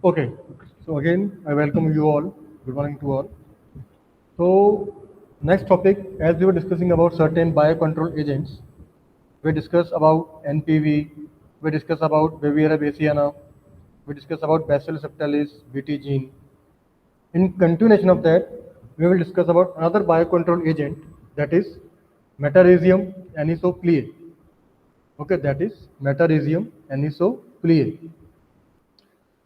Okay, so again, I welcome you all. Good morning to all. So, next topic, as we were discussing about certain biocontrol agents, we discussed about NPV, we discussed about Vivaria bassiana, we discussed about Bacillus subtilis, BT gene. In continuation of that, we will discuss about another biocontrol agent, that is Metarhizium anisopliae. Okay, that is Metarhizium anisopliae.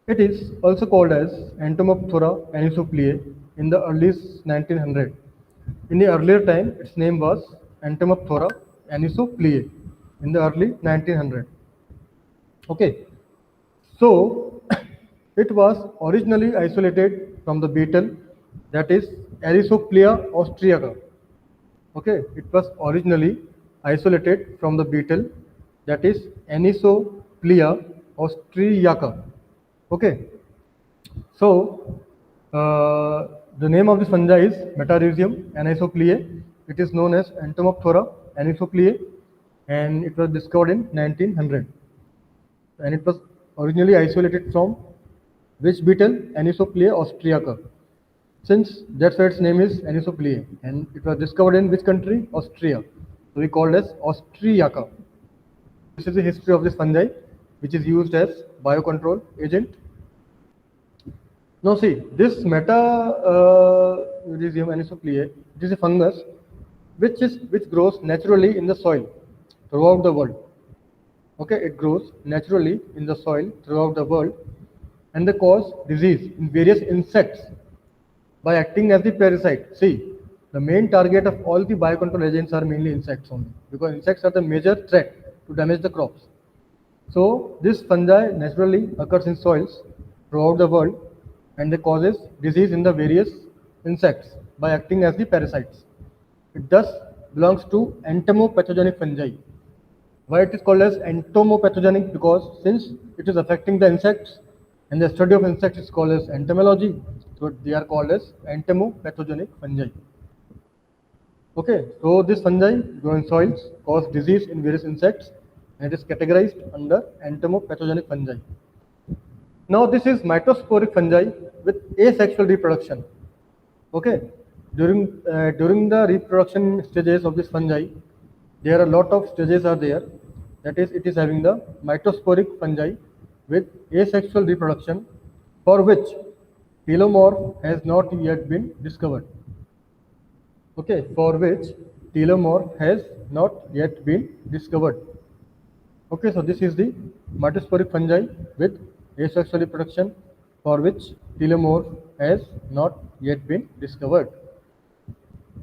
It is also called as Entomopthora anisopliae in the early 1900. In the earlier time, its name was Entomopthora anisopliae in the early 1900. Okay, so it was originally isolated from the beetle, that is Erisoplea austriaca. Okay, it was originally isolated from the beetle, that is Anisoplea austriaca. Okay, so, the name of this fungi is Metarhizium anisopliae. It is known as Entomopthora anisopliae, and it was discovered in 1900. And it was originally isolated from which beetle? Anisopliae austriaca. Since that's why its name is Anisopliae, and it was discovered in which country? Austria. So we called as Austriaca. This is the history of this fungi, which is used as biocontrol agent. Now see, this Metarhizium anisopliae, it is a fungus which grows naturally in the soil throughout the world. Okay, it grows naturally in the soil throughout the world, and they cause disease in various insects by acting as the parasite. See, the main target of all the biocontrol agents are mainly insects only, because insects are the major threat to damage the crops. So this fungi naturally occurs in soils throughout the world, and they causes disease in the various insects by acting as the parasites. It thus belongs to entomopathogenic fungi. Why it is called as entomopathogenic? Because since it is affecting the insects, and the study of insects is called as entomology, so they are called as entomopathogenic fungi. Okay, so this fungi grow in soils, cause disease in various insects, and it is categorized under entomopathogenic fungi. Now this is mitosporic fungi with asexual reproduction. Okay, during the reproduction stages of this fungi, there are a lot of stages are there. That is, it is having the mitosporic fungi with asexual reproduction, for which telomorph has not yet been discovered. Okay, for which telomorph has not yet been discovered. Okay, so this is the mitosporic fungi with asexual reproduction, for which telomorph has not yet been discovered.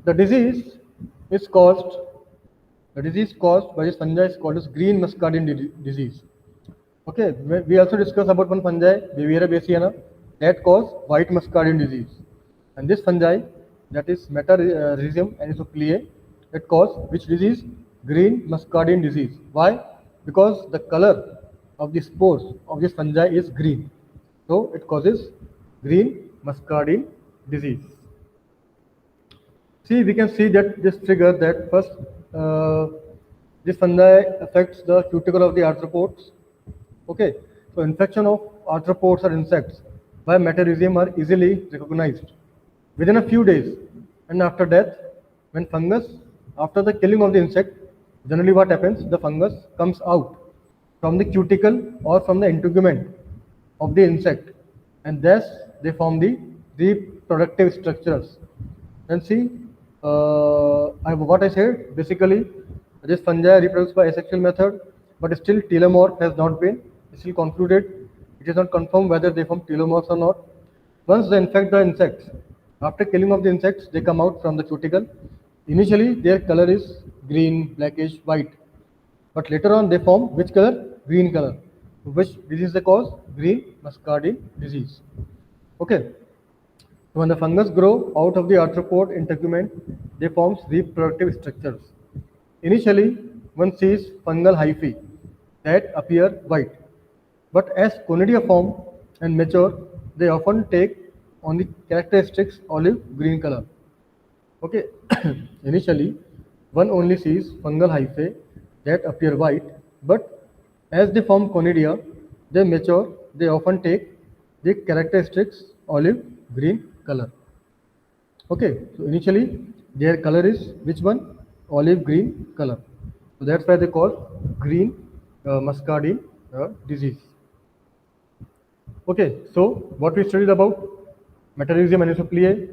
The disease is caused. The disease caused by this fungi is called as green muscardine disease. Okay, we also discussed about one fungi, Vivaria bassiana, that cause white muscardine disease. And this fungi, that is Metarhizium anisopliae, it cause which disease? Green muscardine disease. Why? Because the color of the spores of this fungi is green. So it causes green muscardine disease. See, we can see that this figure that first this fungi affects the cuticle of the arthropods. Okay, so infection of arthropods or insects by Metarhizium are easily recognized within a few days, and after death, when fungus, after the killing of the insect, generally what happens? The fungus comes out from the cuticle or from the integument of the insect, and thus they form the reproductive structures. And see, what I said, basically, this fungi reproduce by asexual method, but still telomorph has not been still concluded. It is not confirmed whether they form telomorphs or not. Once they infect the insects, after killing of the insects, they come out from the cuticle. Initially, their color is green, blackish, white, but later on they form which color? Green color. Which disease is the cause? Green muscardine disease. Okay. When the fungus grow out of the arthropod integument, they form reproductive structures. Initially, one sees fungal hyphae that appear white, but as conidia form and mature, they often take on the characteristics olive green color. Okay, initially, one only sees fungal hyphae that appear white, but as they form conidia, they mature, they often take the characteristics olive green color. Okay, so initially their color is which one? Olive green color. So that's why they call green muscardine disease. Okay, so what we studied about Metarhizium anisopleae,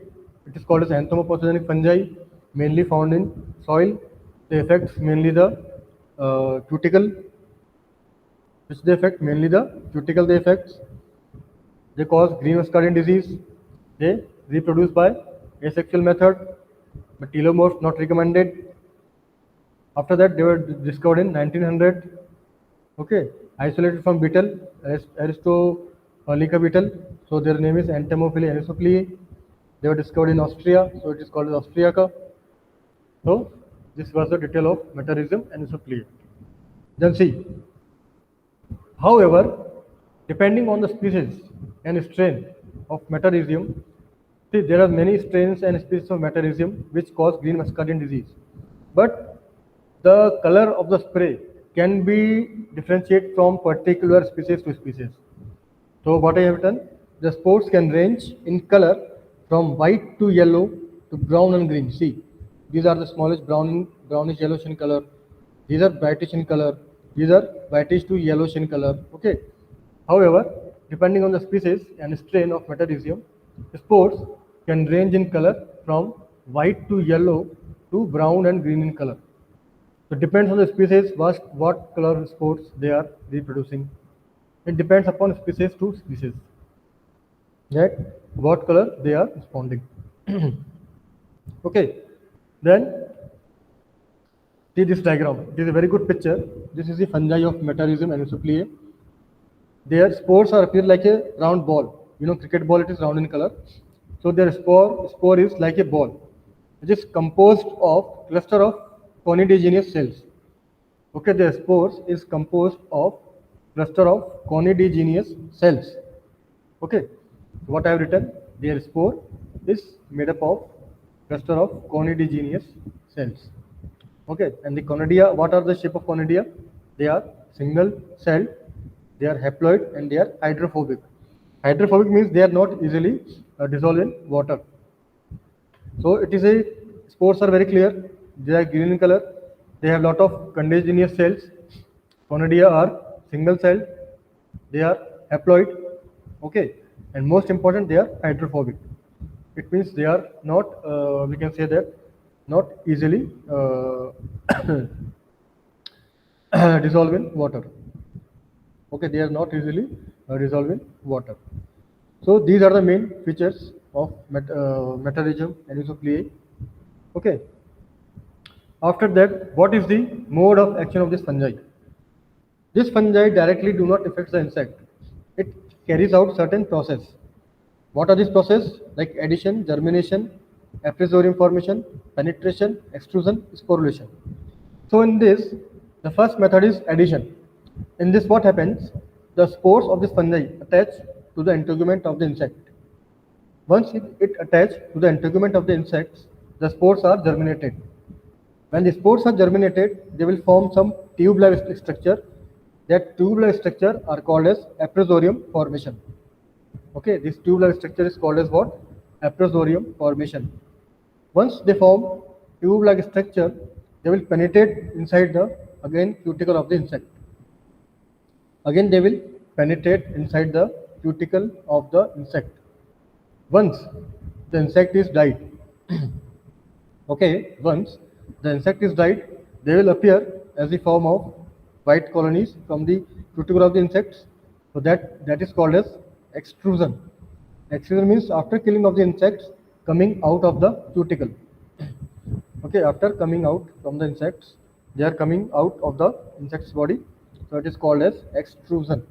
it is called as anthropopathogenic fungi, mainly found in soil. They affect mainly the cuticle, which they affect mainly the cuticle. They affect. They cause green muscardine disease. They reproduce by asexual method, but telomorphs not recommended. After that, they were discovered in 1900. Okay, isolated from beetle, Aristolica beetle. So their name is Entomophila anisopleae. They were discovered in Austria, so it is called as Austriaca. So this was the detail of Metarhizium anisopleae. Then see, however, depending on the species and strain of Metarhizium, see there are many strains and species of Metarhizium which cause green muscardine disease. But the color of the spray can be differentiated from particular species to species. So what I have done, the spores can range in color from white to yellow to brown and green. See, these are the smallest brownish yellowish in color. These are brightish in color. These are whitish to yellowish in color. Okay. However, depending on the species and strain of Metarhizium, spores can range in color from white to yellow to brown and green in color. So it depends on the species what color spores they are reproducing. It depends upon species to species that what color they are responding. Okay, then see this diagram. It is a very good picture. This is the fungi of Metarhizium anisopleae. Their spores are appear like a round ball. You know, cricket ball, it is round in color. So their spore is like a ball. It is composed of cluster of conidigenous cells. Okay, their spores is composed of cluster of conidigenous cells. Okay, what I have written, their spore is made up of cluster of conidigenous cells. Okay, and the conidia, what are the shape of conidia? They are single celled, they are haploid, and they are hydrophobic. Hydrophobic means they are not easily dissolved in water. So it is a spores are very clear. They are green in color. They have lot of condigenous cells. Conidia are single celled. They are haploid. Okay, and most important, they are hydrophobic. It means they are not. We can say that not easily dissolve in water. Okay, they are not easily dissolved in water. So these are the main features of Metarhizium anisopleae. Okay. After that, what is the mode of action of this fungi? This fungi directly do not affect the insect. It carries out certain process. What are these process? Like addition, germination, aphrysorium formation, penetration, extrusion, sporulation. So in this, the first method is addition. In this, what happens? The spores of this fungi attach to the integument of the insect. Once it attach to the integument of the insects, the spores are germinated. When the spores are germinated, they will form some tubular structure. That tubular structure are called as aphrysorium formation. Okay, this tubular structure is called as what? Aphrysorium formation. Once they form tube-like structure, they will penetrate inside the again cuticle of the insect. Again, they will penetrate inside the cuticle of the insect. Once the insect is died, okay, once the insect is died, they will appear as the form of white colonies from the cuticle of the insects. So that is called as extrusion. Extrusion means after killing of the insects, coming out of the cuticle. Okay, after coming out from the insects, they are coming out of the insect's body. So it is called as extrusion.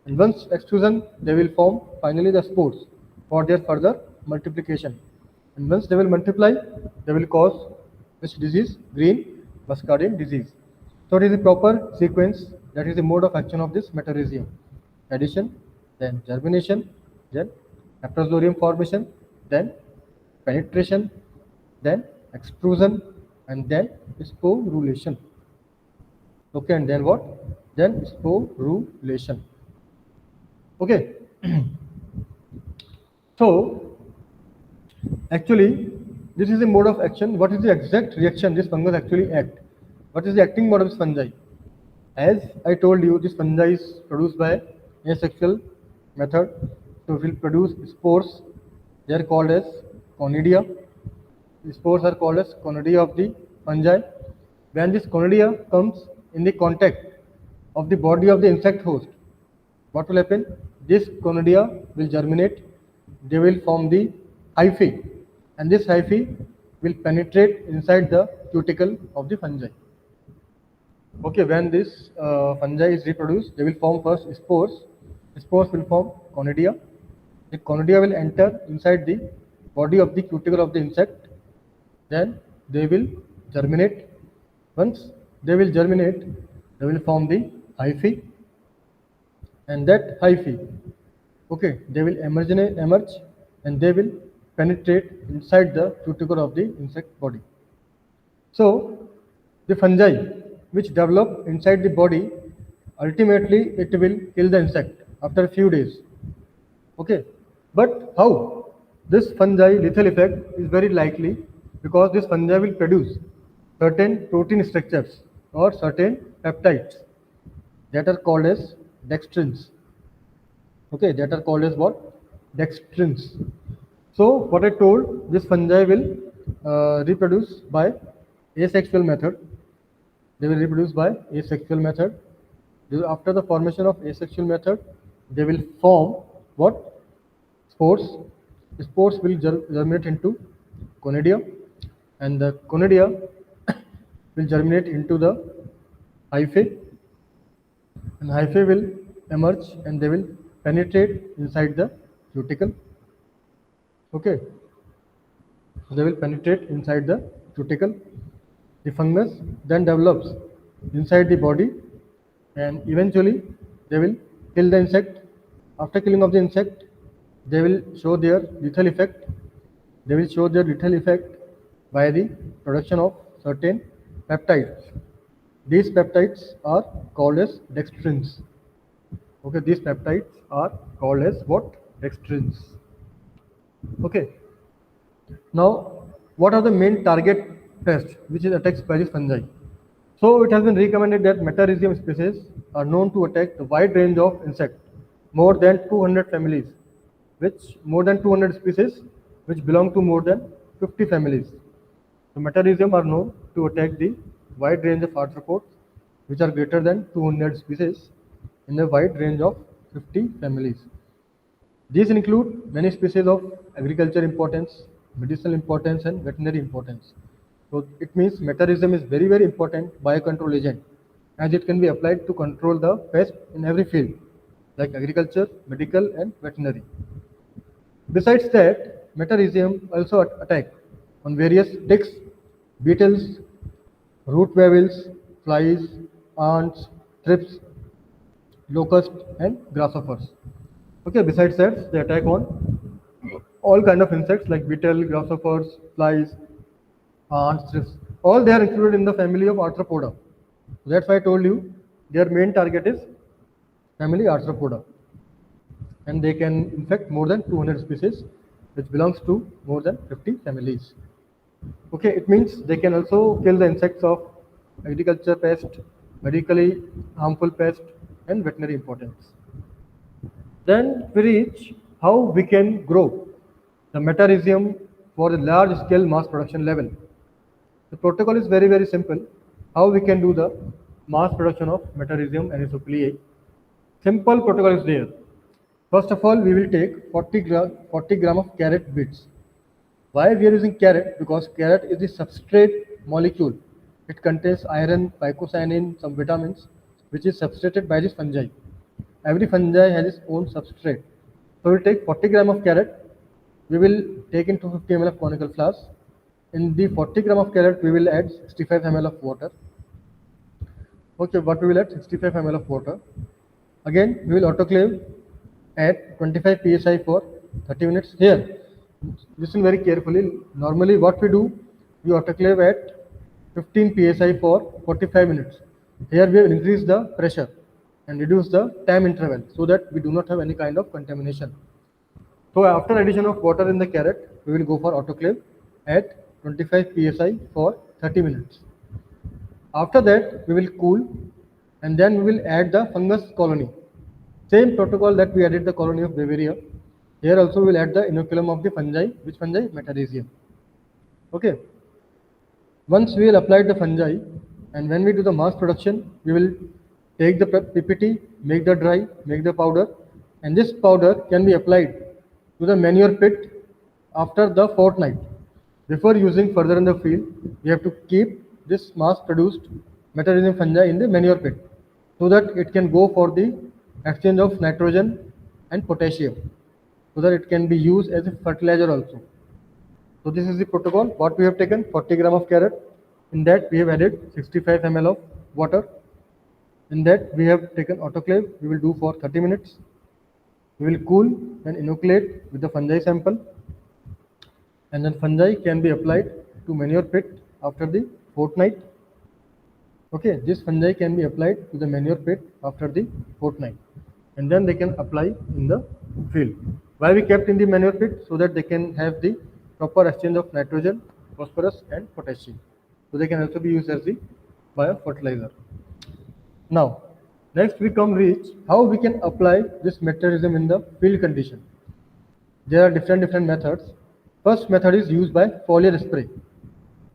And once extrusion, they will form finally the spores for their further multiplication. And once they will multiply, they will cause which disease? Green muscardine disease. So it is a proper sequence, that is the mode of action of this Metarhizium. Addition, then germination, then aphrysorium formation, then penetration, then extrusion, and then sporulation. Okay, and then what? Then sporulation. Okay. So actually, this is a mode of action. What is the exact reaction this fungus actually act? What is the acting mode of this fungi? As I told you, this fungi is produced by asexual method. So it will produce spores. They are called as conidia. The spores are called as conidia of the fungi. When this conidia comes in the contact of the body of the insect host, what will happen? This conidia will germinate. They will form the hyphae, and this hyphae will penetrate inside the cuticle of the fungi. Okay, when this fungi is reproduced, they will form first spores. Spores will form conidia. The conidia will enter inside the body of the cuticle of the insect. Then they will germinate. Once they will germinate, they will form the hyphae, and that hyphae, okay, they will emerge, and they will penetrate inside the cuticle of the insect body. So the fungi which develop inside the body, ultimately it will kill the insect after a few days. Okay, but how? This fungi lethal effect is very likely because this fungi will produce certain protein structures or certain peptides that are called as dextrins. Okay, that are called as what? Dextrins. So what I told, this fungi will reproduce by asexual method. They will reproduce by asexual method. After the formation of asexual method, they will form what? Spores. Spores will germinate into conidia, and the conidia will germinate into the hyphae, and hyphae will emerge, and they will penetrate inside the cuticle. Okay, so they will penetrate inside the cuticle. The fungus then develops inside the body, and eventually they will kill the insect. After killing of the insect, they will show their lethal effect. They will show their lethal effect by the production of certain peptides. These peptides are called as dextrins. Okay, these peptides are called as what? Dextrins. Okay. Now, what are the main target pests which is attacked by this fungi? So, it has been recommended that Metarhizium species are known to attack a wide range of insects, more than 200 families, which more than 200 species, which belong to more than 50 families. So, Metarhizium are known to attack the wide range of arthropods, which are greater than 200 species in a wide range of 50 families. These include many species of agriculture importance, medicinal importance, and veterinary importance. So it means Metarhizium is very, very important biocontrol agent, as it can be applied to control the pest in every field like agriculture, medical, and veterinary. Besides that, Metarhizium also attack on various ticks, beetles, root weevils, flies, ants, thrips, locusts, and grasshoppers. Okay, besides that, they attack on all kind of insects like beetle, grasshoppers, flies, ants, thrips. All they are included in the family of Arthropoda. That's why I told you their main target is family Arthropoda, and they can infect more than 200 species, which belongs to more than 50 families. Okay, it means they can also kill the insects of agriculture pest, medically harmful pest, and veterinary importance. Then we reach how we can grow the Metarhizium for the large scale mass production level. The protocol is very, very simple. How we can do the mass production of Metarhizium anisopliae? Simple protocol is there. First of all, we will take 40 gram of carrot bits. Why we are using carrot? Because carrot is the substrate molecule. It contains iron, phycocyanin, some vitamins, which is substrated by this fungi. Every fungi has its own substrate. So we will take 40 gram of carrot. We will take in 250 ml of conical flour. In the 40 gram of carrot, we will add 65 ml of water. Okay, what we will add? 65 ml of water. Again, we will autoclave at 25 psi for 30 minutes. Here, listen very carefully. Normally, what we do, we autoclave at 15 psi for 45 minutes. Here, we will increase the pressure and reduce the time interval so that we do not have any kind of contamination. So after addition of water in the carrot, we will go for autoclave at 25 psi for 30 minutes. After that, we will cool and then we will add the fungus colony. Same protocol that we added the colony of Bavaria. Here also we will add the inoculum of the fungi. Which fungi? Metarhizium. Okay. Once we will apply the fungi, and when we do the mass production, we will take the PPT, make the dry, make the powder, and this powder can be applied to the manure pit after the fortnight. Before using further in the field, we have to keep this mass produced metarhizium fungi in the manure pit so that it can go for the exchange of nitrogen and potassium so that it can be used as a fertilizer also. So this is the protocol. What we have taken 40 gram of carrot. In that we have added 65 ml of water. In that we have taken autoclave. We will do for 30 minutes. We will cool and inoculate with the fungi sample. And then fungi can be applied to manure pit after the fortnight. Okay, this fungi can be applied to the manure pit after the fortnight. And then they can apply in the field. Why we kept in the manure pit? So that they can have the proper exchange of nitrogen, phosphorus and potassium. So they can also be used as the biofertilizer. Now, next we come reach how we can apply this metarhizium in the field condition. There are different methods. First method is used by foliar spray.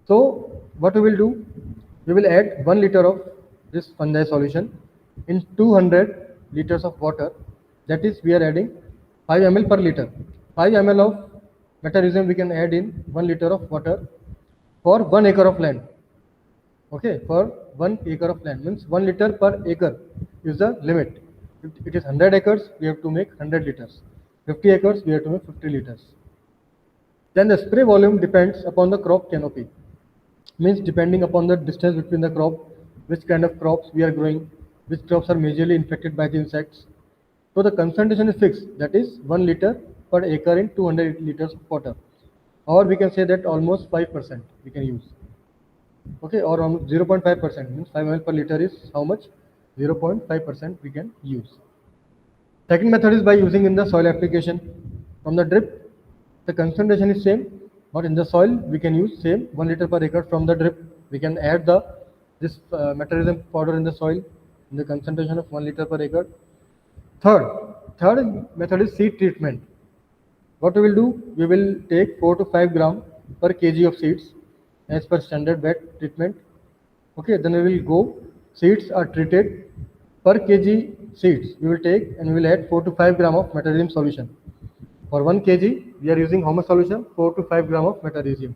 So what we will do, we will add 1 liter of this fungi solution in 200 liters of water. That is, we are adding 5 ml per liter. 5 ml of metarhizium we can add in 1 liter of water for 1 acre of land. Okay, for 1 acre of land means 1 liter per acre is the limit. If it is 100 acres, we have to make 100 liters. 50 acres, we have to make 50 liters. Then the spray volume depends upon the crop canopy. Means depending upon the distance between the crop, which kind of crops we are growing, which crops are majorly infected by the insects. So the concentration is fixed, that is 1 liter per acre in 200 liters of water. Or we can say that almost 5% we can use. Okay, or 0.5% means 5 ml per liter is how much? 0.5% we can use. Second method is by using in the soil application. From the drip, the concentration is same, but in the soil we can use same 1 liter per acre from the drip. We can add this metarhizium powder in the soil in the concentration of 1 liter per acre. Third method is seed treatment. What we will do, we will take 4 to 5 gram per kg of seeds as per standard wet treatment. Okay, then we will go, seeds are treated per kg seeds. We will take and we will add 4 to 5 gram of metarhizium solution. For 1 kg, we are using how much solution? 4 to 5 gram of metarhizium.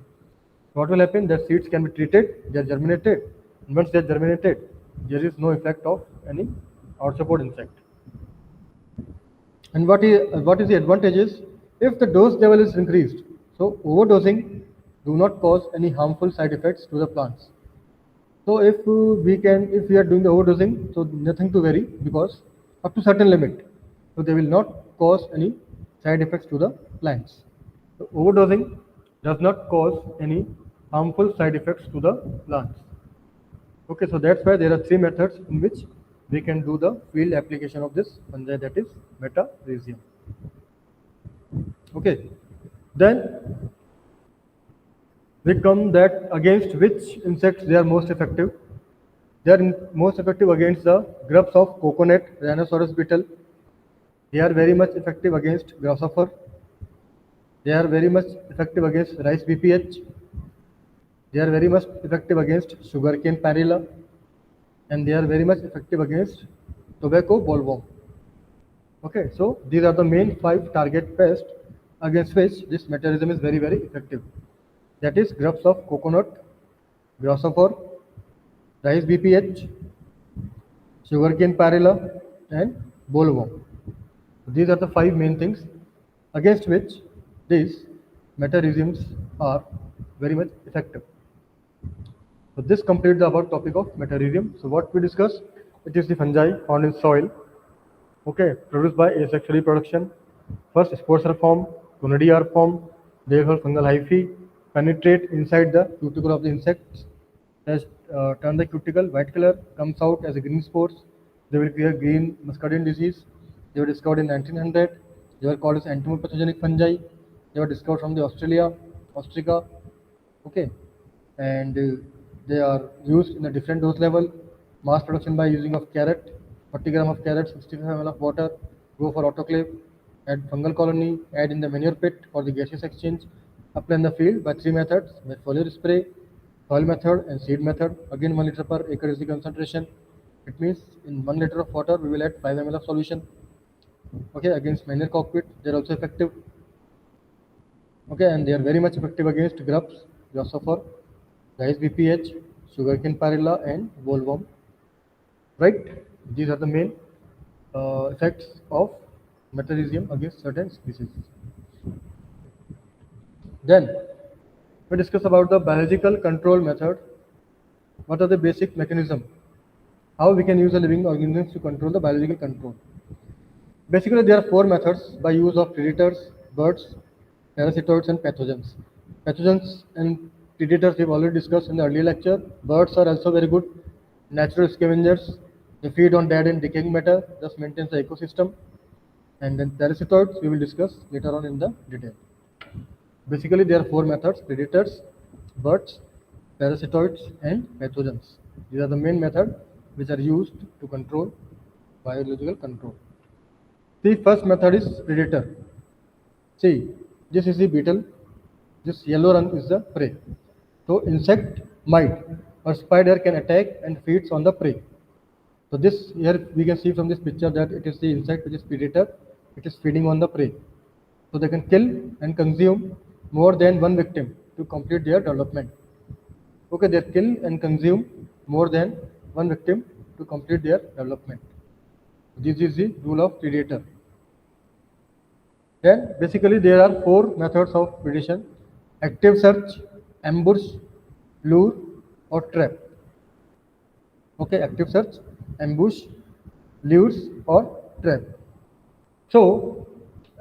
What will happen? That seeds can be treated, they are germinated. And once they are germinated, there is no effect of any arthropod insect. And what is the advantages? If the dose level is increased, so overdosing do not cause any harmful side effects to the plants. So if we are doing the overdosing, so nothing to worry because up to certain limit, so they will not cause any side effects to the plants. So overdosing does not cause any harmful side effects to the plants. Okay, so that's why there are 3 methods in which we can do the field application of this fungi, that is metarhizium. Okay, then we come that against which insects they are most effective. They are most effective against the grubs of coconut, rhinoceros beetle. They are very much effective against grasshopper. They are very much effective against rice BPH. They are very much effective against sugarcane parilla. And they are very much effective against tobacco bollworm. Okay, so these are the main 5 target pests against which this metarhizium is very effective. That is grubs of coconut, grasshopper, rice BPH, sugarcane parilla, and bollworm. These are the 5 main things against which these metarhiziums are very much effective. So this completes the above topic of metarhizium. So what we discussed, it is the fungi found in soil. Okay, produced by asexual reproduction. First, spores are formed, conidia are formed, therefore fungal hyphae penetrate inside the cuticle of the insects, has turn the cuticle white color, comes out as a green spores. They will create green muscardine disease. They were discovered in 1900. They were called as entomopathogenic fungi. They were discovered from the Australia. Okay, and they are used in a different dose level. Mass production by using of carrot, 40 gram of carrot, 65 ml of water. Go for autoclave. Add fungal colony. Add in the manure pit for the gaseous exchange. Apply in the field by 3 methods: by foliar spray, soil method, and seed method. Again, 1 liter per acre is the concentration. It means in 1 liter of water we will add 5 ml of solution. Okay, against manure cockpit they are also effective. Okay, and they are very much effective against grubs, grasshopper, rice BPH, sugarcane pyrilla, and bollworm. Right? These are the main effects of metallizium against certain species. Then we discuss about the biological control method. What are the basic mechanism? How we can use the living organisms to control the biological control. Basically, there are 4 methods by use of predators, birds, parasitoids, and pathogens. Pathogens and predators we've already discussed in the earlier lecture. Birds are also very good natural scavengers. They feed on dead and decaying matter, thus maintains the ecosystem. And then parasitoids we will discuss later on in the detail. Basically, there are 4 methods: predators, birds, parasitoids, and pathogens. These are the main methods which are used to control biological control. The first method is predator. See, this is the beetle. This yellow rung is the prey. So insect, mite, or spider can attack and feeds on the prey. So this here we can see from this picture that it is the insect which is predator. It is feeding on the prey. So they can kill and consume more than one victim to complete their development. Okay, they kill and consume more than one victim to complete their development. This is the rule of predator. Then basically there are 4 methods of predation: active search, ambush, lure, or trap. Okay, active search, ambush, lures, or trap. So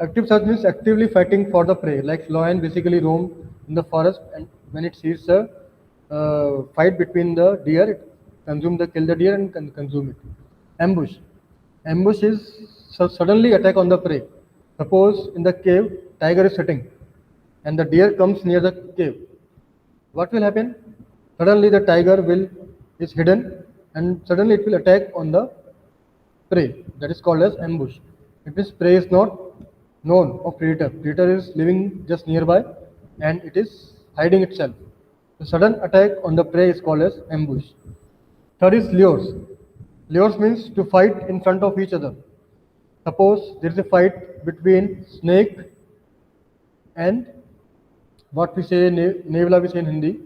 active search means actively fighting for the prey. Like lion basically roam in the forest, and when it sees a fight between the deer, it kill the deer and consume it. Ambush. Ambush is suddenly attack on the prey. Suppose in the cave, tiger is sitting, and the deer comes near the cave. What will happen? Suddenly the tiger is hidden, and suddenly it will attack on the prey. That is called as ambush. It means prey is not known of predator. Predator is living just nearby, and it is hiding itself. The sudden attack on the prey is called as ambush. Third is lures. Lures means to fight in front of each other. Suppose there is a fight between snake and what we say nevla we say in Hindi.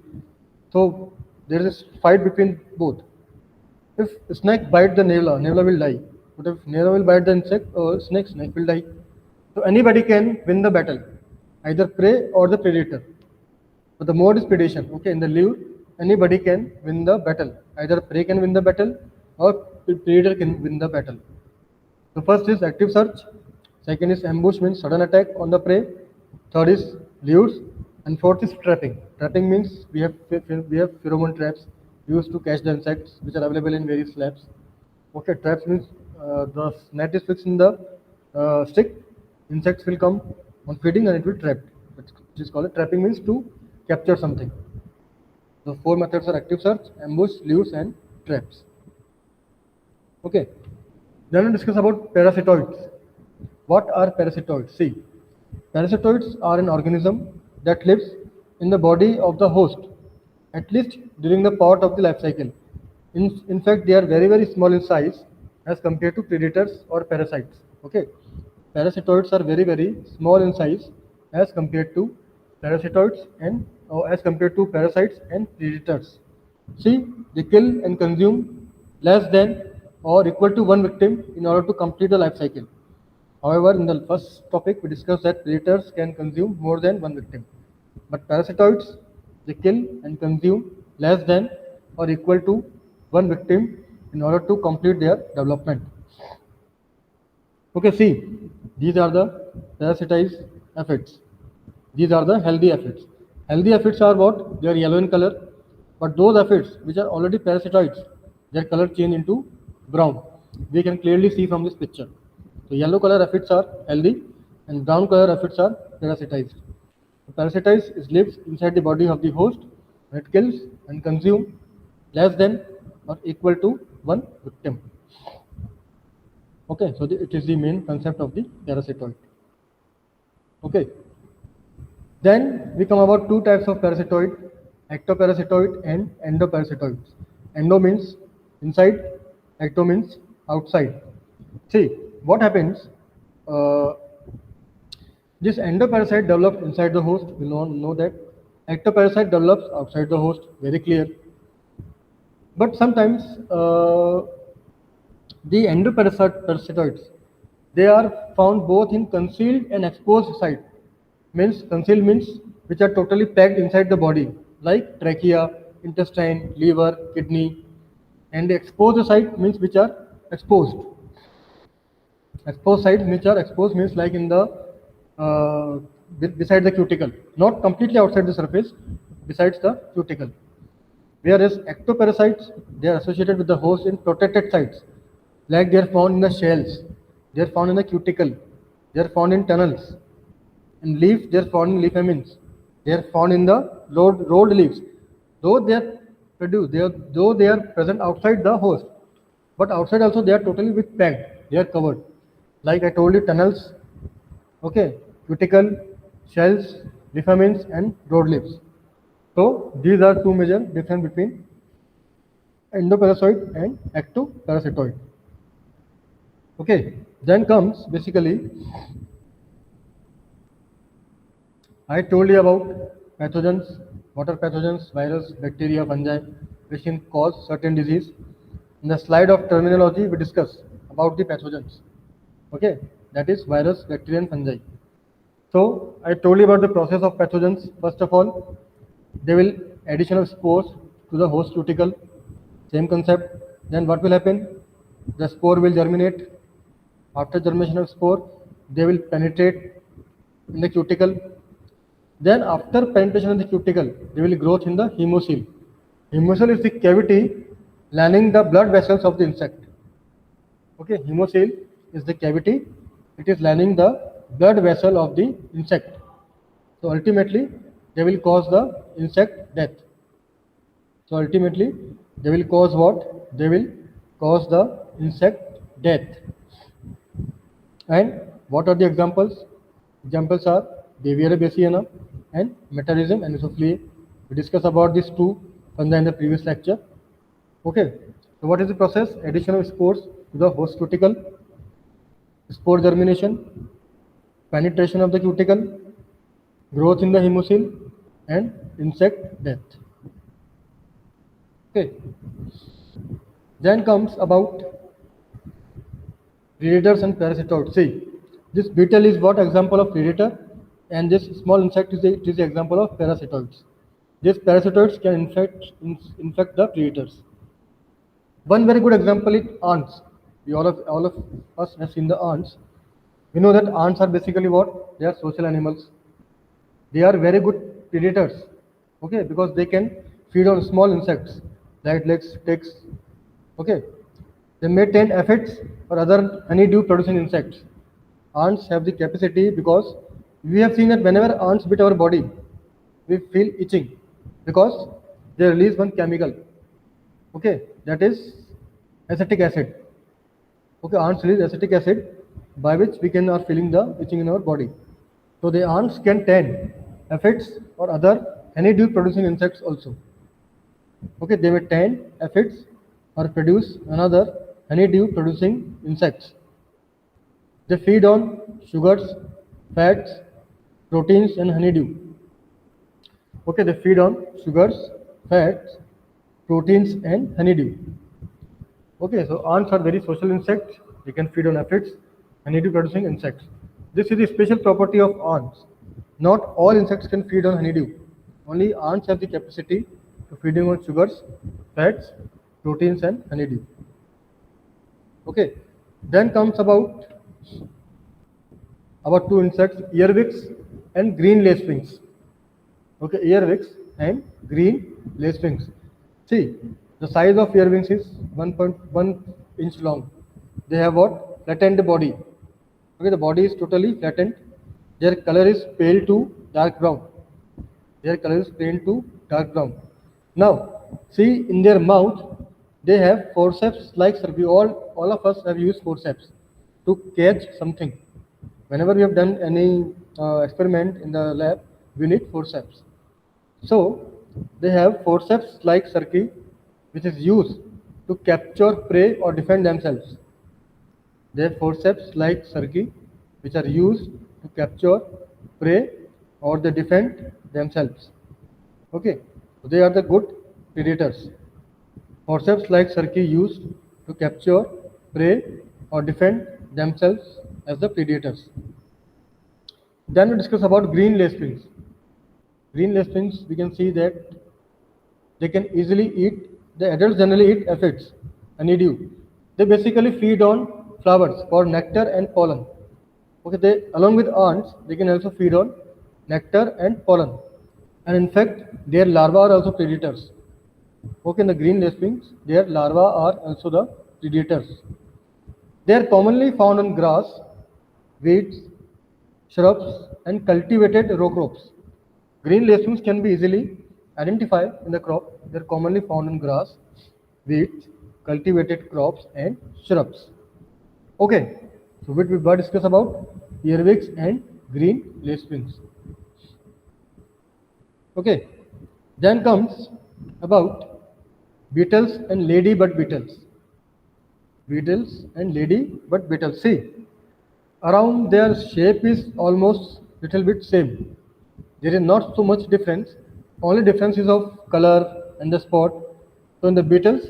So there is a fight between both. If snake bite the nevla will die. But if nevla will bite the insect or snake will die. So anybody can win the battle, either prey or the predator. So the mode is predation. Okay, in the lure, anybody can win the battle. Either prey can win the battle or predator can win the battle. So first is active search, second is ambush means sudden attack on the prey, third is lures, and fourth is trapping. Trapping means we have pheromone traps used to catch the insects which are available in various labs. Okay, traps means the net is fixed in the stick, insects will come on feeding and it will trap. It is called trapping means to capture something. The 4 methods are active search, ambush, lures, and traps. Okay. Then we discuss about parasitoids. What are parasitoids? See, parasitoids are an organism that lives in the body of the host, at least during the part of the life cycle. In fact, they are very small in size as compared to predators or parasites. Okay, parasitoids are very small in size as compared to parasitoids and as compared to parasites and predators. See, they kill and consume less than or equal to one victim in order to complete the life cycle. However, in the first topic, we discussed that predators can consume more than one victim. But parasitoids, they kill and consume less than or equal to one victim in order to complete their development. Okay, see, these are the parasitized aphids. These are the healthy aphids. Healthy aphids are what? They are yellow in color. But those aphids which are already parasitoids, their color change into brown. We can clearly see from this picture. So yellow color aphids are healthy, and brown color aphids are parasitized. The parasitized is lives inside the body of the host, and it kills and consumes less than or equal to one victim. Okay, so it is the main concept of the parasitoid. Okay, then we come about two types of parasitoid, ectoparasitoid and endoparasitoids. Endo means inside, ecto means outside. See, what happens, uh, this endoparasite develops inside the host, we know that. Ectoparasite develops outside the host, very clear. But sometimes the endoparasitoids, they are found both in concealed and exposed site. Means concealed means which are totally packed inside the body, like trachea, intestine, liver, kidney, and the exposed site means which are exposed. Exposed sites which are exposed means like in the beside the cuticle, not completely outside the surface, besides the cuticle. Whereas ectoparasites, they are associated with the host in protected sites, like they are found in the shells, they are found in the cuticle, they are found in tunnels. In leaf, they are found in leaf amines. They are found in the rolled leaves. Though they are produced, though they are present outside the host, but outside also they are totally with packed. They are covered. Like I told you, tunnels, okay, cuticle, shells, leaf amines, and rolled leaves. So these are two major difference between endoparasitoid and ectoparasitoid. Okay, then comes basically I told you about pathogens. What are pathogens? Virus, bacteria, fungi, which can cause certain disease. In the slide of terminology, we discuss about the pathogens. Okay, that is virus, bacteria, and fungi. So I told you about the process of pathogens. First of all, they will addition of spores to the host cuticle. Same concept. Then what will happen? The spore will germinate. After germination of spore, they will penetrate in the cuticle. Then after penetration of the cuticle, they will growth in the hemocoel. Hemocoel is the cavity lining the blood vessels of the insect. Okay, hemocoel is the cavity. It is lining the blood vessel of the insect. So ultimately, they will cause the insect death. So ultimately, they will cause what? They will cause the insect death. And what are the examples? Examples are Beviera bassiana and Metarism anisophilae. We discussed about these two fungi in the previous lecture. Okay. So what is the process? Addition of spores to the host cuticle, spore germination, penetration of the cuticle, growth in the hemocoel, and insect death. Okay. Then comes about predators and parasitoids. See, this beetle is what example of predator, and this small insect is the example of parasitoids. These parasitoids can infect the predators. One very good example is ants. We all of us have seen the ants. We know that ants are basically what? They are social animals. They are very good predators. Okay, because they can feed on small insects, like ticks. Okay, they may tend aphids or other honeydew producing insects. Ants have the capacity because we have seen that whenever ants bit our body, we feel itching because they release one chemical. Okay, that is acetic acid. Okay, ants release acetic acid by which we can are feeling the itching in our body. So the ants can tend aphids or other honeydew producing insects also. Okay, they may tend aphids or produce another honeydew producing insects. They feed on sugars, fats, proteins, and honeydew. Okay, they feed on sugars, fats, proteins, and honeydew. Okay, so ants are very social insects. They can feed on aphids, honeydew producing insects. This is the special property of ants. Not all insects can feed on honeydew. Only ants have the capacity to feeding on sugars, fats, proteins, and honeydew. Okay, then comes about two insects, earwigs and green lacewings. Okay, earwigs and green lacewings. See, the size of earwings is 1.1 inch long. They have what? Flattened body. Okay, the body is totally flattened. Their color is pale to dark brown. Their color is pale to dark brown. Now, see in their mouth, they have forceps like we all of us have used forceps to catch something. Whenever we have done any experiment in the lab, we need forceps. So, they have forceps like cerci, which is used to capture prey or defend themselves. They have forceps like cerci, which are used to capture prey or they defend themselves. Okay, so they are the good predators. Forceps like cerci used to capture prey or defend themselves as the predators. Then we discuss about green lacewings. Green lacewings, we can see that they can easily eat, the adults generally eat aphids, honeydew. They basically feed on flowers for nectar and pollen. Okay, they along with ants, they can also feed on nectar and pollen. And in fact, their larvae are also predators. Okay, in the green lacewings, their larvae are also the predators. They are commonly found on grass, weeds, shrubs, and cultivated row crops. Green lacewings can be easily identified in the crop. They are commonly found in grass, weeds, cultivated crops, and shrubs. Okay, so we will discuss about earwigs and green lacewings. Okay, then comes about beetles and ladybird beetles. Beetles and ladybird beetles. See, around their shape is almost little bit same. There is not so much difference. Only difference is of color and the spot. So in the beetles,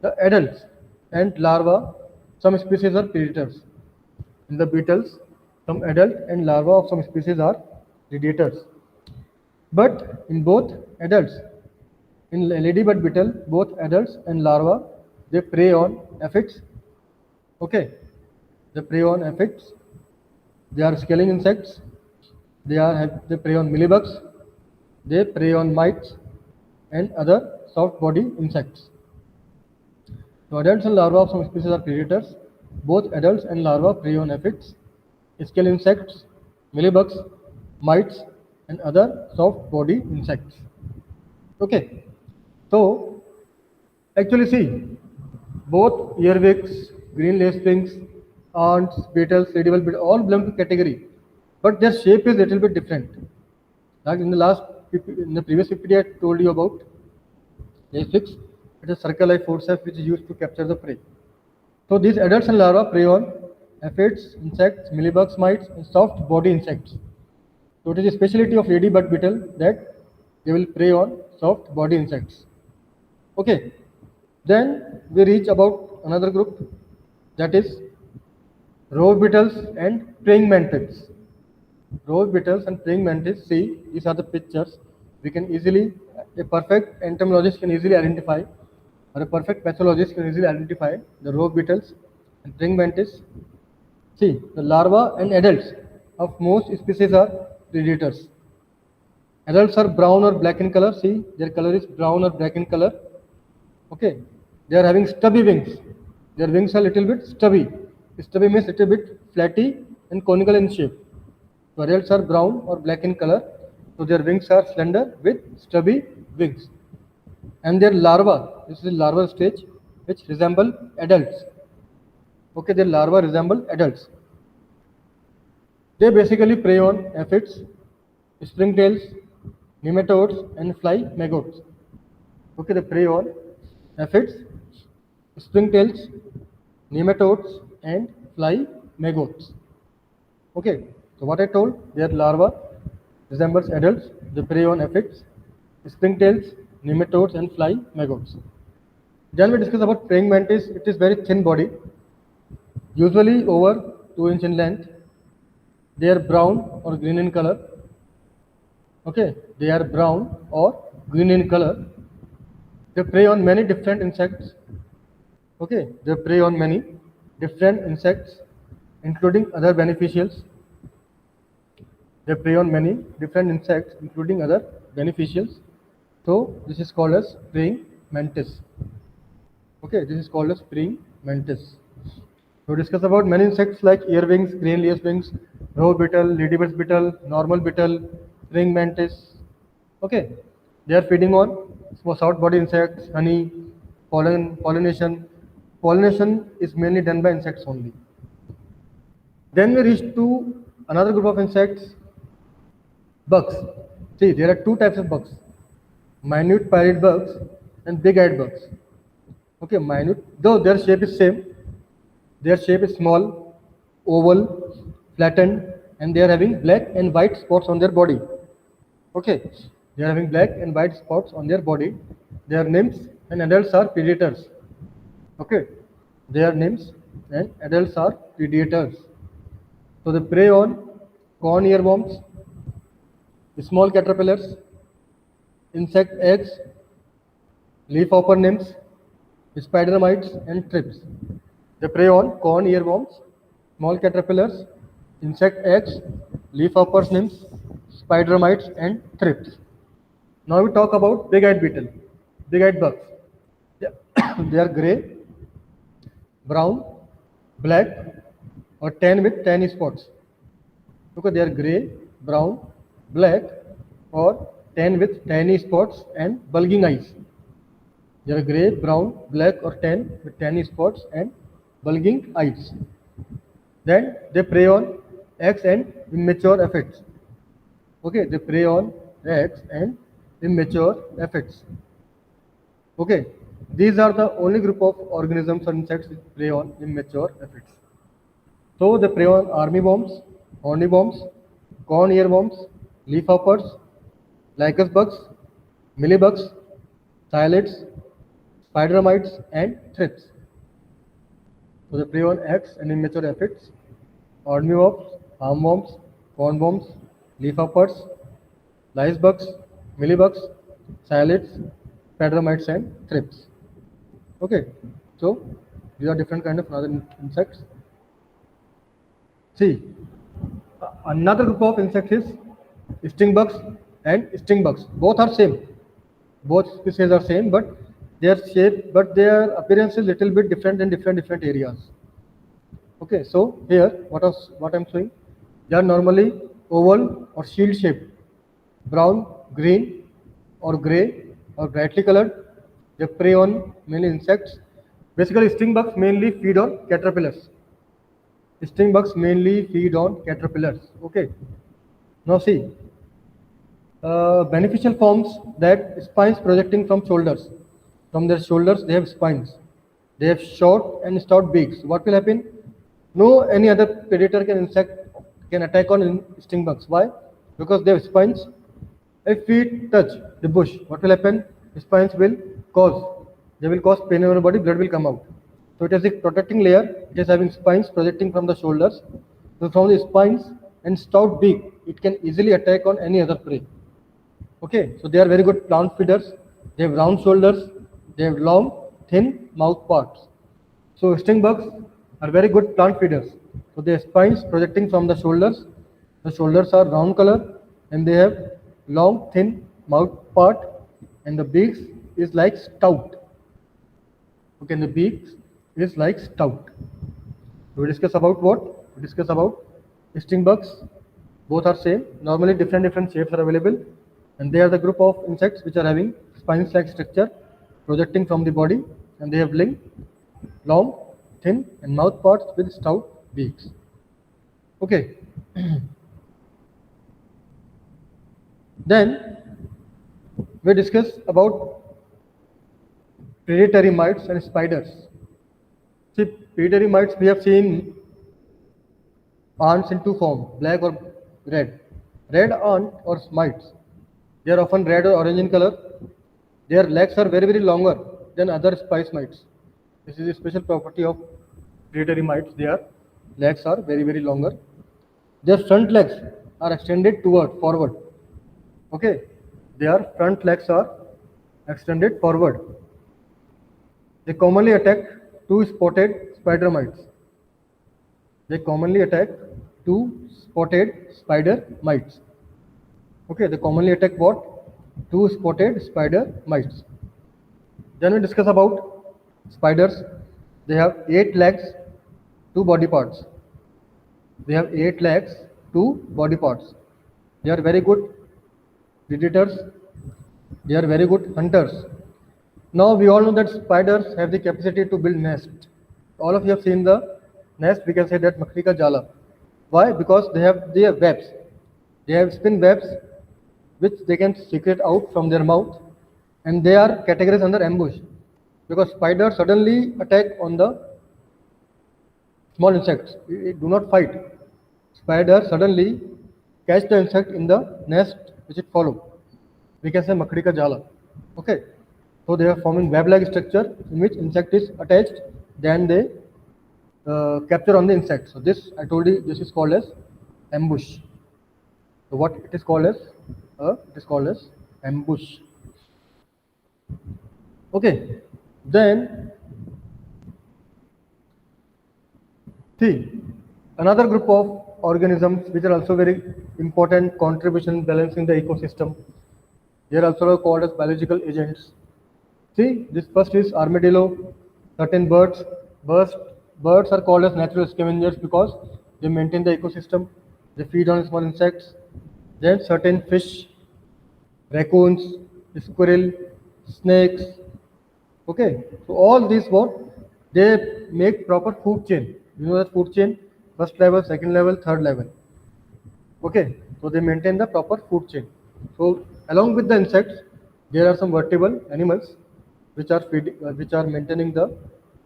the adults and larvae, some species are predators. In the beetles, some adult and larvae of some species are predators. But in both adults, in ladybird beetle, both adults and larvae, they prey on aphids. Okay, they prey on aphids. They are scaling insects. They prey on mealybugs. They prey on mites and other soft-body insects. So adults and larvae of some species are predators. Both adults and larvae prey on aphids, scale insects, mealybugs, mites, and other soft-body insects. Okay. So actually, see, both earwigs, green lacewings, ants, beetles, ladybird beetle all belong to category, but their shape is little bit different. Like in the previous PPT, I told you about lacewings. It is circle-like forceps which is used to capture the prey. So these adults and larvae prey on aphids, insects, mealybugs, mites, and soft body insects. So it is a specialty of ladybird beetle that they will prey on soft body insects. Okay. Then we reach about another group, that is rove beetles and praying mantids. Rove beetles and praying mantids, see, these are the pictures. We can easily, a perfect entomologist can easily identify, or a perfect pathologist can easily identify the rove beetles and praying mantis. See, the larvae and adults of most species are predators. Adults are brown or black in color. See, their color is brown or black in color. Okay, they are having stubby wings. Their wings are little bit stubby. Stubby means little bit flatty and conical in shape. So adults are brown or black in color. So their wings are slender with stubby wings. And their larva, this is the larval stage, which resemble adults. Okay, their larvae resemble adults. They basically prey on aphids, springtails, nematodes, and fly maggots. Okay, they prey on aphids, springtails, nematodes, and fly maggots. Okay, so what I told, their larva resembles adults. They prey on aphids, springtails, nematodes, and fly maggots. Then we discuss about praying mantis. It is very thin body, usually over 2 inch in length. They are brown or green in color. Okay, they are brown or green in color. They prey on many different insects. Okay, they prey on many different insects, including other beneficials. They prey on many different insects, including other beneficials. So this is called as praying mantis. Okay, this is called as praying mantis. So discuss about many insects like earwings, green lacewings, rose beetle, ladybird beetle, normal beetle, ring mantis. Okay, they are feeding on short-body insects, honey, pollination. Pollination is mainly done by insects only. Then we reach to another group of insects, bugs. See, there are two types of bugs: minute pirate bugs and big-eyed bugs. Okay, minute, though their shape is same, their shape is small, oval, flattened, and they are having black and white spots on their body. Okay, they are having black and white spots on their body. Their nymphs and adults are predators. Okay, their nymphs and adults are predators. So they prey on corn earworms, small caterpillars, insect eggs, leafhopper nymphs, spider mites, and thrips. They prey on corn earworms, small caterpillars, insect eggs, leafhopper nymphs, spider mites, and thrips. Now we talk about big-eyed beetle, big-eyed bugs. They they are gray, brown, black, or tan with tiny spots. Okay, they are gray, brown, black, or tan with tiny spots and bulging eyes. They are gray, brown, black, or tan with tiny spots and bulging eyes. Then they prey on eggs and immature aphids. Okay, they prey on eggs and immature aphids. Okay, these are the only group of organisms or insects which prey on immature aphids. So they prey on army worms, horny worms, corn earworms, leafhoppers, lycus bugs, millibugs, cylids, spider mites, and thrips. So they prey on eggs and immature aphids, army worms, armworms, corn worms, leafhoppers, lice bugs, millibugs, cylids, spider mites, and thrips. Okay, so these are different kind of other insects. See, another group of insects is sting bugs and sting bugs. Both are same. Both species are same, but their shape, but their appearance is little bit different in different areas. Okay, so here what I'm showing, they are normally oval or shield shaped, brown, green, or gray, or brightly colored. They prey on mainly insects. Basically, sting bugs mainly feed on caterpillars. Sting bugs mainly feed on caterpillars. Okay. Now see, beneficial forms, that spines projecting from shoulders. From their shoulders, they have spines. They have short and stout beaks. What will happen? No any other predator can attack on sting bugs. Why? Because they have spines. If we touch the bush, what will happen? Spines will cause, they will cause pain in our body, blood will come out. So it is a protecting layer, it is having spines projecting from the shoulders. So from the spines and stout beak, it can easily attack on any other prey. Okay, so they are very good plant feeders. They have round shoulders, they have long, thin mouth parts. So sting bugs are very good plant feeders. So their spines projecting from the shoulders. The shoulders are round color and they have long, thin mouth part, and the beaks is like stout. Okay, and the beaks is like stout. We discuss about what? We discuss about sting bugs. Both are same. Normally different shapes are available, and they are the group of insects which are having spines-like structure projecting from the body, and they have long, thin, and mouth parts with stout beaks. Okay. Then we discuss about predatory mites and spiders. See, predatory mites we have seen ants in two forms, black or red. Red ant or mites, they are often red or orange in color. Their legs are very longer than other spice mites. This is a special property of predatory mites. Their legs are very longer. Their front legs are extended forward. Okay, their front legs are extended forward. They commonly attack two spotted spider mites. They commonly attack two spotted spider mites. Okay, they commonly attack what? Two spotted spider mites. Then we discuss about spiders. They have 8 legs, 2 body parts. They have 8 legs, two body parts. They are very good predators, they are very good hunters. Now we all know that spiders have the capacity to build nest. All of you have seen the nest, we can say that Makri ka jala. Why? Because they have webs. They have spin webs which they can secrete out from their mouth, and they are categorized under ambush. Because spiders suddenly attack on the small insects. It do not fight. Spider suddenly catch the insect in the nest which it follow. We can say Makri ka jala. Okay. So they are forming web-like structure in which insect is attached. Then they capture on the insect. So this I told you this is called as ambush. So what it is called as? It is called as ambush. Okay. Then see, another group of organisms which are also very important contribution balancing the ecosystem. They are also called as biological agents. See, this first is armadillo. Certain birds, birds are called as natural scavengers because they maintain the ecosystem. They feed on small insects. Then certain fish, raccoons, squirrel, snakes. Okay, so all these what they make proper food chain. You know that food chain, first level, second level, third level. Okay, so they maintain the proper food chain. So along with the insects, there are some vertebrate animals which are maintaining the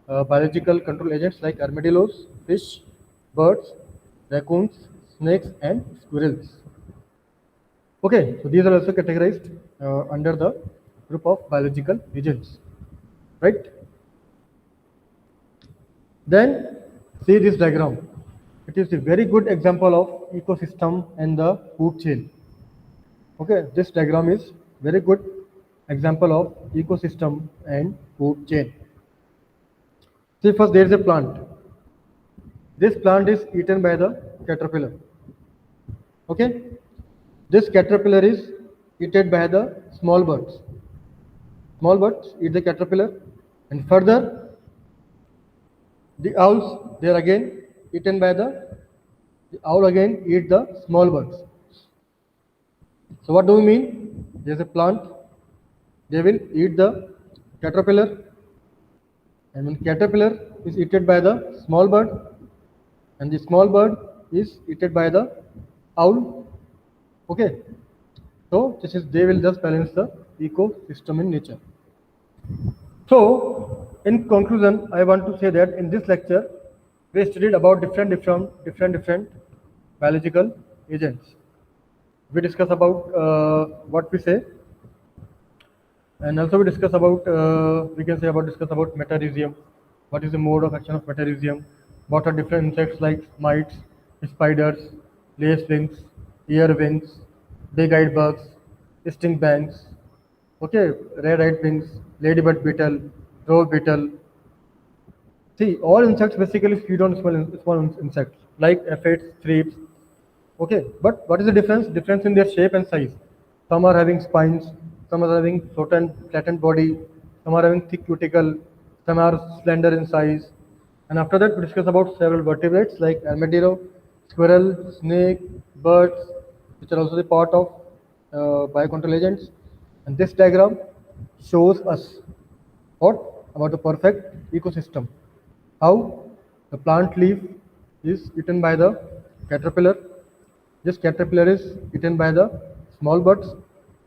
biological control agents like armadillos, fish, birds, raccoons, snakes, and squirrels. Okay, so these are also categorized under the group of biological agents, right? Then see this diagram. It is a very good example of ecosystem and the food chain. Okay, this diagram is very good example of ecosystem and food chain. See first there is a plant. This plant is eaten by the caterpillar. Okay, this caterpillar is eaten by the small birds. Small birds eat the caterpillar, and further the owls they are again eaten by the owl again eat the small birds. So what do we mean? There is a plant, they will eat the caterpillar, and when caterpillar is eaten by the small bird, and the small bird is eaten by the owl. Okay, so this is they will just balance the ecosystem in nature. So in conclusion, I want to say that in this lecture we studied about different biological agents. We discuss about what we say, and also we discuss about we can say about discuss about metarhizium. What is the mode of action of metarhizium? What are different insects like mites, spiders, lacewings, earwings, big-eyed bugs, stink banks, okay, red-eyed wings, ladybird beetle, rove beetle. See, all insects basically feed on small insects like aphids, thrips. Okay, but what is the difference? Difference in their shape and size. Some are having spines, some are having flattened body, some are having thick cuticle, some are slender in size. And after that, we discuss about several vertebrates like armadillo, squirrel, snake, birds, which are also the part of biocontrol agents. And this diagram shows us what about the perfect ecosystem. How the plant leaf is eaten by the caterpillar. This caterpillar is eaten by the small birds,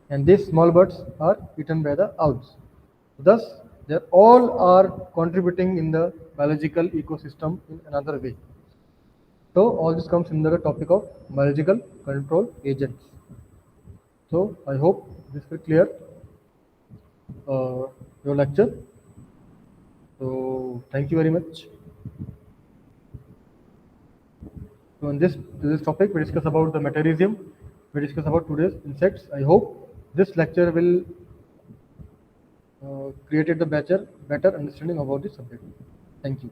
and these small birds are eaten by the owls. Thus, they all are contributing in the biological ecosystem in another way. So, all this comes under the topic of biological control agents. So, I hope this will clear your lecture. So, thank you very much. So, in this topic, we discuss about the metarhizium. We discuss about today's insects. I hope this lecture will create the better understanding about this subject. Thank you.